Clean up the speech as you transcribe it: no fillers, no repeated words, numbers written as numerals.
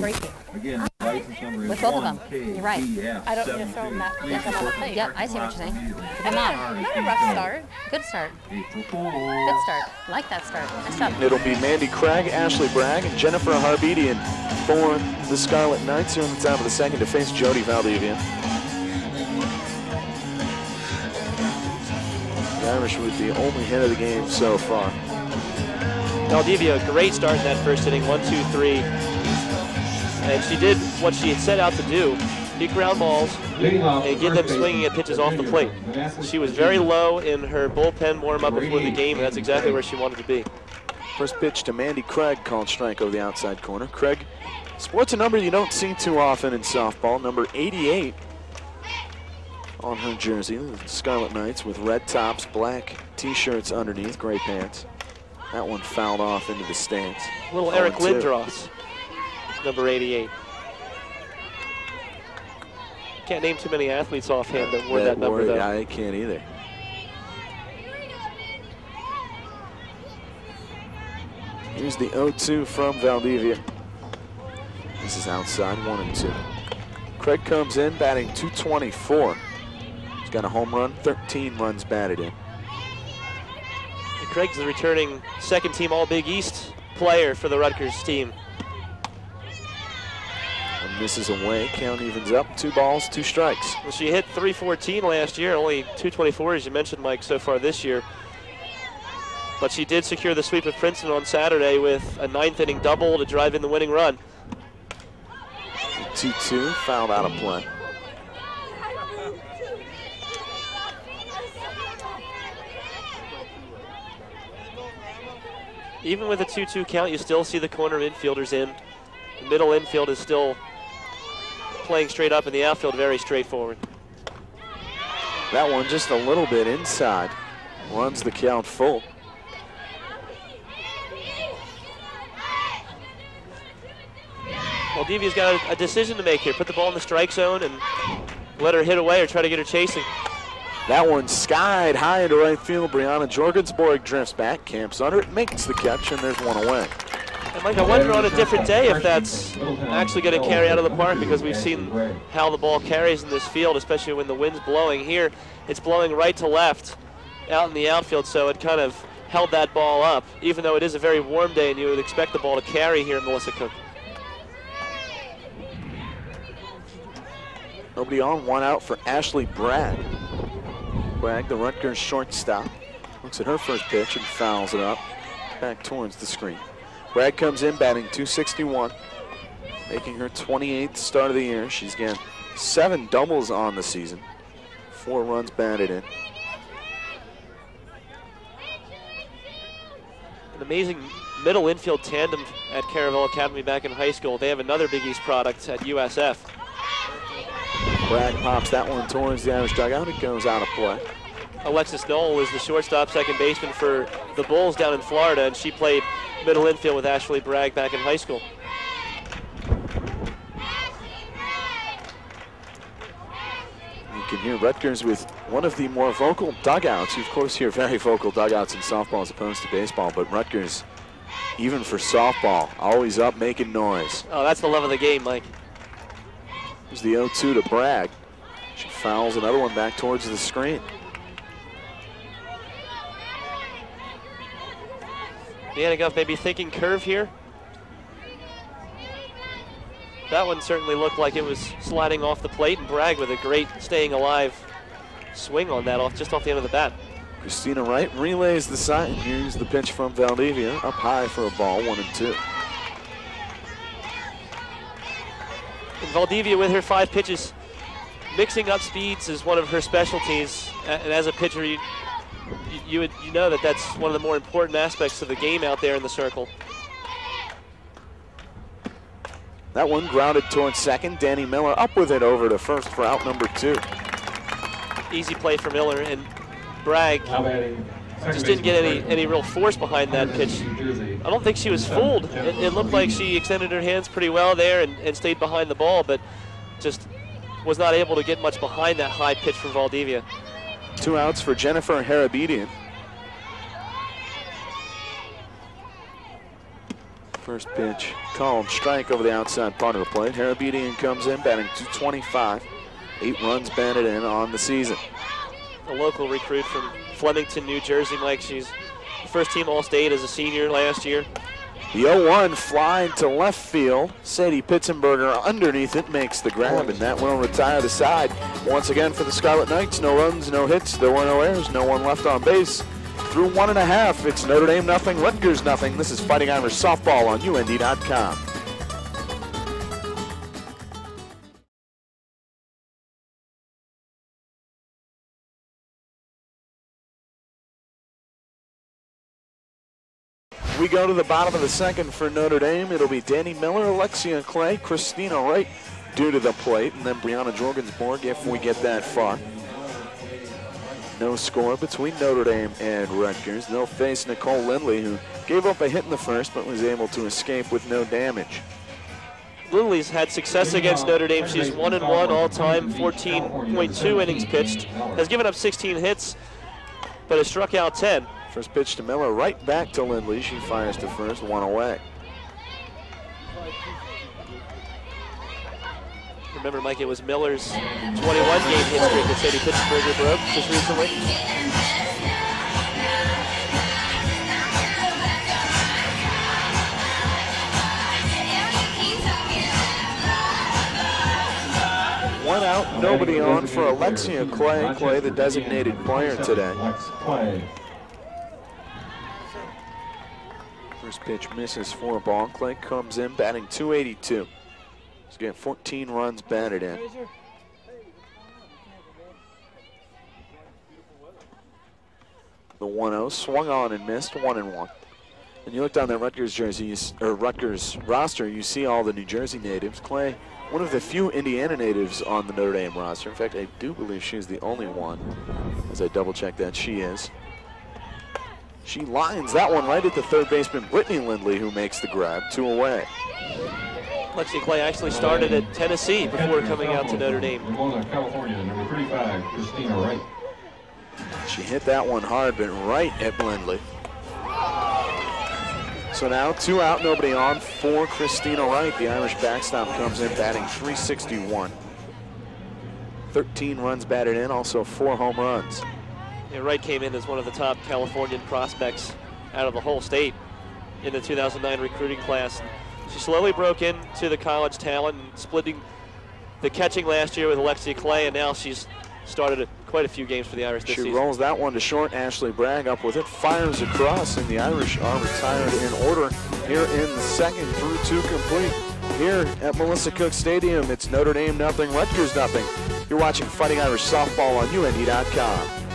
Again, license number is with both of them. You're right. I don't need to throw them that. Yep, I see what you're saying. Come on. Not a rough start. Good start. Good start. Like that start. Nice job. It'll be Mandy Craig, Ashley Bragg, and Jennifer Harbedian for the Scarlet Knights here in the top of the second to face Jody Valdivia. The Irish with the only hit of the game so far. Valdivia, a great start in that first inning, 1-2-3. And she did what she had set out to do, hit ground balls and get them swinging at pitches off the plate. She was very low in her bullpen warm-up before the game, and that's exactly where she wanted to be. First pitch to Mandy Craig, called strike over the outside corner. Craig sports a number you don't see too often in softball, number 88 on her jersey. The Scarlet Knights with red tops, black t-shirts underneath, gray pants. That one fouled off into the stands. Little Eric Lindros, number 88. Can't name too many athletes offhand that wore that number, though. I can't either. Here's the 0-2 from Valdivia. This is outside, 1-2. Craig comes in batting .224. He's got a home run, 13 runs batted in. And Craig's the returning second-team All-Big East player for the Rutgers team. And misses away, count evens up, 2 balls, 2 strikes. Well, she hit .314 last year, only .224 as you mentioned, Mike, so far this year. But she did secure the sweep of Princeton on Saturday with a 9th-inning double to drive in the winning run. 2-2, fouled out of play. Even with a 2-2 count, you still see the corner infielders in. The middle infield is still playing straight up, and the outfield very straightforward. That one just a little bit inside. Runs the count full. Valdivia's got a decision to make here. Put the ball in the strike zone and let her hit away or try to get her chasing. That one skied high into right field. Brianna Jorgensborg drifts back, camps under it, makes the catch, and there's one away. And Mike, I wonder on a different day if that's actually going to carry out of the park, because we've seen how the ball carries in this field, especially when the wind's blowing. Here, it's blowing right to left out in the outfield, so it kind of held that ball up, even though it is a very warm day and you would expect the ball to carry here in Melissa Cook. Nobody on, 1 out for Ashley Bragg. Bragg, the Rutgers shortstop, looks at her first pitch and fouls it up back towards the screen. Bragg comes in batting .261, making her 28th start of the year. She's got 7 doubles on the season, 4 runs batted in. An amazing middle infield tandem at Caravel Academy back in high school. They have another Big East product at USF. Bragg pops that one towards the Irish dugout. It goes out of play. Alexis Knoll is the shortstop, second baseman for the Bulls down in Florida, and she played middle infield with Ashley Bragg back in high school. You can hear Rutgers with one of the more vocal dugouts. You, of course, hear very vocal dugouts in softball as opposed to baseball, but Rutgers, even for softball, always up making noise. Oh, that's the love of the game, Mike. Here's the 0-2 to Bragg. She fouls another one back towards the screen. Deanna Gumpf maybe thinking curve here. That one certainly looked like it was sliding off the plate, and Bragg with a great staying alive swing on that, just off the end of the bat. Christina Wright relays the sign. Here's the pitch from Valdivia, up high for a ball, 1-2. And Valdivia with her 5 pitches, mixing up speeds is one of her specialties, and as a pitcher, you know that that's one of the more important aspects of the game out there in the circle. That one grounded towards second. Danny Miller up with it over to first for out number 2. Easy play for Miller, and Bragg just didn't get any real force behind that pitch. I don't think she was fooled. It looked like she extended her hands pretty well there and stayed behind the ball, but just was not able to get much behind that high pitch from Valdivia. 2 outs for Jennifer Harabedian. First pitch called strike over the outside part of the plate. Harabedian comes in batting .225. 8 runs batted in on the season. A local recruit from Flemington, New Jersey, Mike. She's first team All-State as a senior last year. The 0-1 fly to left field. Sadie Pitzenberger underneath it makes the grab, and that will retire the side. Once again for the Scarlet Knights, no runs, no hits, there were no errors, no one left on base. Through 1.5, it's Notre Dame nothing, Rutgers nothing. This is Fighting Irish Softball on UND.com. We go to the bottom of the second for Notre Dame. It'll be Danny Miller, Alexia Clay, Christina Wright due to the plate, and then Brianna Jorgensborg if we get that far. No score between Notre Dame and Rutgers. They'll face Nicole Lindley, who gave up a hit in the first but was able to escape with no damage. Lindley's had success against Notre Dame. She's 1-1 all-time, 14.2 innings pitched, has given up 16 hits, but has struck out 10. First pitch to Miller, right back to Lindley. She fires to first, 1 away. Remember, Mike, it was Miller's 21-game hit streak that Sadie Pitzenberger broke just recently. One out, nobody on for Alexia Clay. Clay, the designated player today. First pitch misses for a ball. Clay comes in batting .282. He's got 14 runs batted in. The 1-0 swung on and missed, 1-1. And you look down that Rutgers jersey, or Rutgers roster, you see all the New Jersey natives. Clay, one of the few Indiana natives on the Notre Dame roster. In fact, I do believe she's the only one, as I double check that she is. She lines that one right at the third baseman, Brittany Lindley, who makes the grab, 2 away. Lexi Clay actually started at Tennessee before coming out to Notre Dame. California, number 35, Christina Wright. She hit that one hard, but right at Lindley. So now 2 out, nobody on for Christina Wright. The Irish backstop comes in batting .361. 13 runs batted in, also 4 home runs. Yeah, Wright came in as one of the top Californian prospects out of the whole state in the 2009 recruiting class. She slowly broke into the college talent and splitting the catching last year with Alexia Clay, and now she's started quite a few games for the Irish this season. She rolls that one to short. Ashley Bragg up with it, fires across, and the Irish are retired in order here in the second through 2 complete. Here at Melissa Cook Stadium, it's Notre Dame nothing, Rutgers nothing. You're watching Fighting Irish Softball on UND.com.